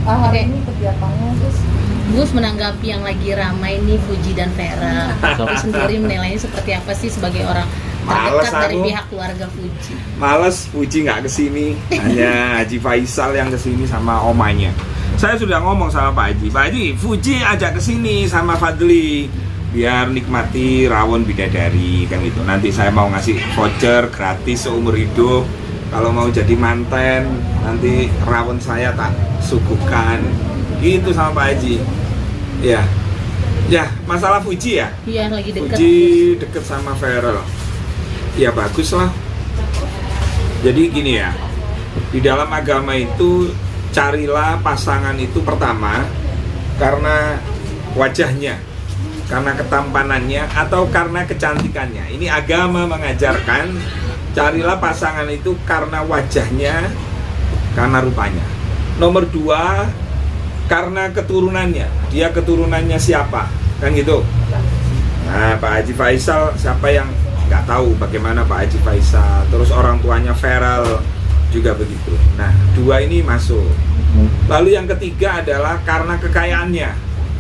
Oke. Ini kegiatannya terus Gus menanggapi yang lagi ramai nih Fuji dan Vera. Aku sendiri menilainya seperti apa sih sebagai orang Males terdekat dari aku. pihak keluarga Fuji? Males Fuji nggak kesini, hanya Haji Faisal yang kesini sama omanya. Saya sudah ngomong sama Pak Haji, Fuji ajak kesini sama Fadli biar nikmati rawon bidadari kan gitu. Nanti saya mau ngasih voucher gratis seumur hidup. Kalau mau jadi manten, nanti rawon saya tak suguhkan. Gitu sama Pak Haji. Ya, masalah Fuji ya. Iya, lagi dekat. Fuji deket sama Feral. Ya bagus lah. Jadi gini ya, di dalam agama itu carilah pasangan itu pertama karena wajahnya, karena ketampanannya, atau karena kecantikannya. Ini agama mengajarkan carilah pasangan itu karena wajahnya, karena rupanya. Nomor dua, karena keturunannya. Dia keturunannya siapa? Kan gitu. Nah, Pak Haji Faisal siapa yang nggak tahu bagaimana Pak Haji Faisal. Terus orang tuanya Feral juga begitu. Nah, dua ini masuk. Lalu yang ketiga adalah karena kekayaannya.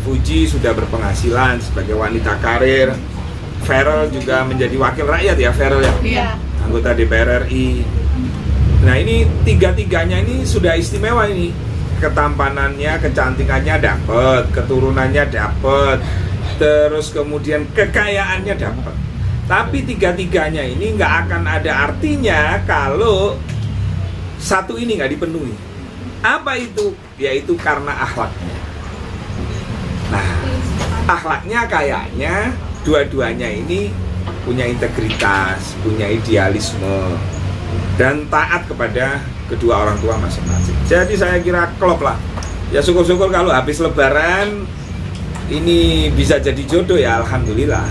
Fuji sudah berpenghasilan sebagai wanita karir. Feral juga menjadi wakil rakyat ya, Feral ya. Iya. Anggota DPR RI. Nah, ini tiga-tiganya ini sudah istimewa ini. Ketampanannya, kecantikannya dapat, keturunannya dapat, terus kemudian kekayaannya dapat. Tapi tiga-tiganya ini nggak akan ada artinya kalau satu ini nggak dipenuhi. Apa itu? Yaitu karena akhlaknya. Nah, akhlaknya kayaknya dua-duanya ini punya integritas, punya idealisme, dan taat kepada kedua orang tua masing-masing. Jadi saya kira klop lah. Ya syukur-syukur kalau habis lebaran ini bisa jadi jodoh ya, alhamdulillah.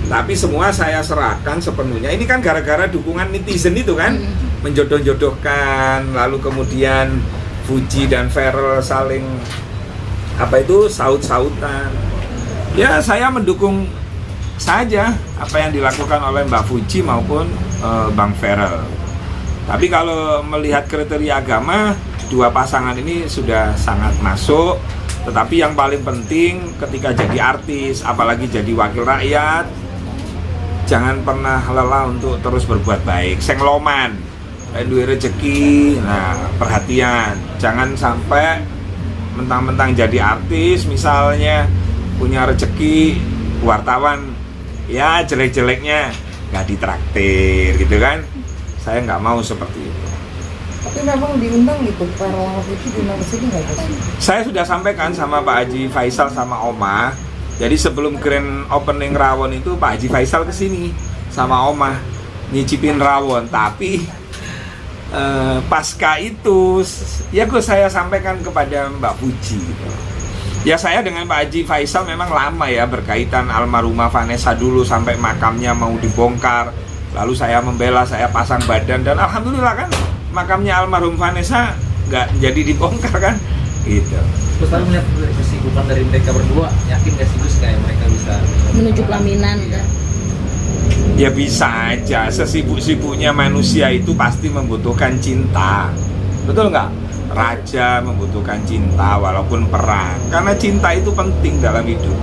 Tapi semua saya serahkan sepenuhnya. Ini kan gara-gara dukungan netizen itu kan, menjodoh-jodohkan, lalu kemudian Fuji dan Feral saling saut-sautan. Ya saya mendukung saja apa yang dilakukan oleh Mbak Fuji maupun Bang Feral. Tapi kalau melihat kriteria agama, dua pasangan ini sudah sangat masuk. Tetapi yang paling penting ketika jadi artis, apalagi jadi wakil rakyat, jangan pernah lelah untuk terus berbuat baik. Sengloman, duwe rezeki, nah perhatian. Jangan sampai mentang-mentang jadi artis, misalnya punya rezeki, wartawan, ya jelek-jeleknya nggak ditraktir gitu kan. Saya nggak mau seperti itu. tapi memang diundang gitu, Feral sama Fuji diundang ke sini nggak Gus? Saya sudah sampaikan sama Pak Haji Faisal sama Oma. Jadi sebelum grand opening rawon itu Pak Haji Faisal kesini sama Oma nyicipin rawon. Tapi pasca itu ya saya sampaikan kepada Mbak Fuji gitu. Ya saya dengan Pak Haji Faisal memang lama ya berkaitan almarhumah Vanessa dulu sampai makamnya mau dibongkar. Lalu saya membela, saya pasang badan, dan alhamdulillah kan makamnya almarhum Vanessa nggak jadi dibongkar kan gitu. Terus lalu melihat kesibukan dari mereka berdua, yakin gak sih Gus kayak mereka bisa Menuju pelaminan kan. Ya bisa aja, sesibuk-sibuknya manusia itu pasti membutuhkan cinta. Betul nggak? Raja membutuhkan cinta walaupun perang, karena cinta itu penting dalam hidup.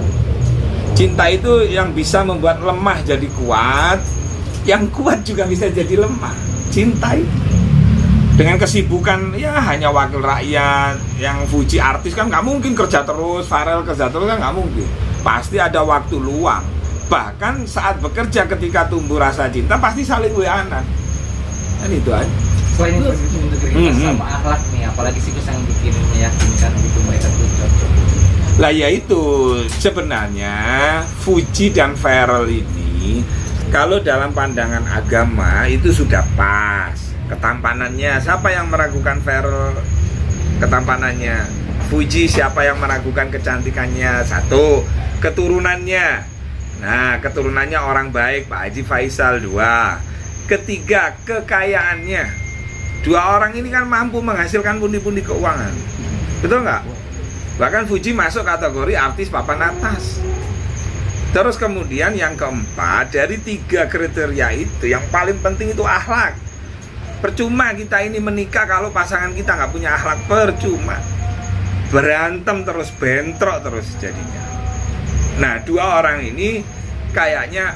Cinta itu yang bisa membuat lemah jadi kuat, yang kuat juga bisa jadi lemah. Cinta itu. Dengan kesibukan ya hanya wakil rakyat, yang Fuji artis kan nggak mungkin kerja terus, Feral kerja terus kan nggak mungkin. Pasti ada waktu luang. Bahkan saat bekerja ketika tumbuh rasa cinta pasti saling WA-an. Kan itu aja. selain integritas sama akhlak nih, apalagi sih Gus yang bikin meyakinkan gitu mereka tuh cocok? Lah ya itu sebenarnya Fuji dan Feral ini kalau dalam pandangan agama itu sudah pas. Ketampanannya, siapa yang meragukan Feral ketampanannya? Fuji, siapa yang meragukan kecantikannya? Satu, keturunannya. Nah, keturunannya orang baik, Pak Haji Faisal. Dua, ketiga, kekayaannya. Dua orang ini kan mampu menghasilkan pundi-pundi keuangan. Betul nggak? Bahkan Fuji masuk kategori artis papan atas. Terus kemudian yang keempat, dari tiga kriteria itu yang paling penting itu akhlak. Percuma kita ini menikah kalau pasangan kita nggak punya akhlak, percuma. Berantem terus, bentrok terus jadinya. Nah, 2 orang ini kayaknya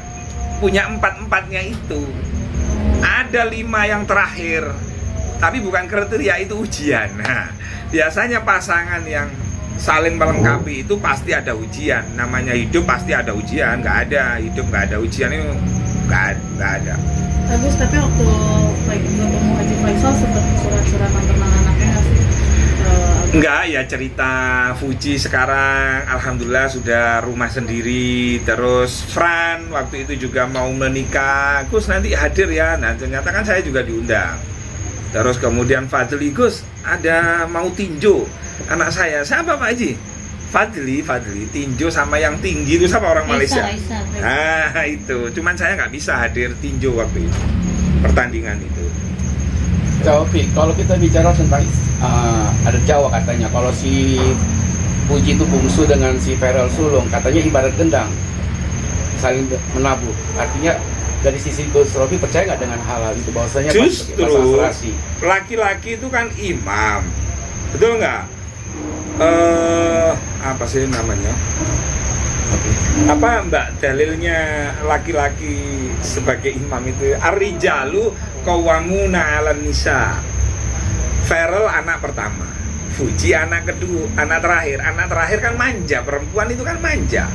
punya 4-4-nya itu. Ada 5 yang terakhir, tapi bukan kriteria, itu ujian. Nah, biasanya pasangan yang saling melengkapi itu pasti ada ujian. Namanya hidup pasti ada ujian. Nggak ada hidup nggak ada ujian, itu nggak ada. Tapi waktu ketemu Haji Faisal sempat surat-suratan tentang anaknya nggak sih? Enggak, ya cerita Fuji sekarang alhamdulillah sudah rumah sendiri. Terus Fran waktu itu juga mau menikah, Gus nanti hadir ya. Nah ternyata kan saya juga diundang. Terus kemudian Fadli, Gus ada mau tinju anak saya. Siapa Pak Haji? Fadli tinju sama yang tinggi itu siapa orang Malaysia? Raisa. Nah itu, cuman saya nggak bisa hadir tinju waktu itu, pertandingan itu. Taufik, kalau kita bicara tentang ada Jawa katanya, kalau si Fuji itu bungsu dengan si Ferel sulung, katanya ibarat gendang, saling menabuh. Artinya dari sisi Gus Robi percaya nggak dengan hal itu, bahwasanya justru laki-laki itu kan imam, betul nggak? Apa sih namanya? Apa mbak dalilnya laki-laki sebagai imam itu? Ar-rijalu qawwamuna 'alan nisa. Ferel anak pertama, Fuji anak kedua, anak terakhir kan manja, perempuan itu kan manja.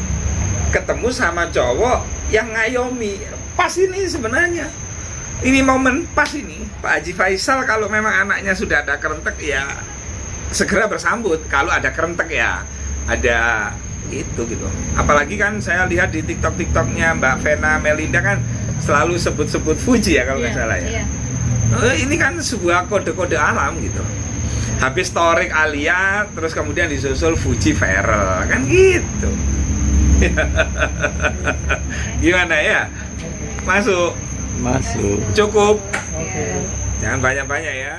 Ketemu sama cowok yang ngayomi, pas ini sebenarnya. Ini momen pas ini. Pak Haji Faisal kalau memang anaknya sudah ada kerentek ya segera bersambut. Kalau ada kerentek ya ada itu gitu. Apalagi kan saya lihat di TikToknya Mbak Vena Melinda kan selalu sebut-sebut Fuji ya kalau nggak salah ya. Ini kan sebuah kode-kode alam gitu. Habis Torik Alia, terus kemudian disusul Fuji Ferel, kan gitu. Gimana ya? Masuk. masuk. Cukup. Oke. Jangan banyak-banyak ya.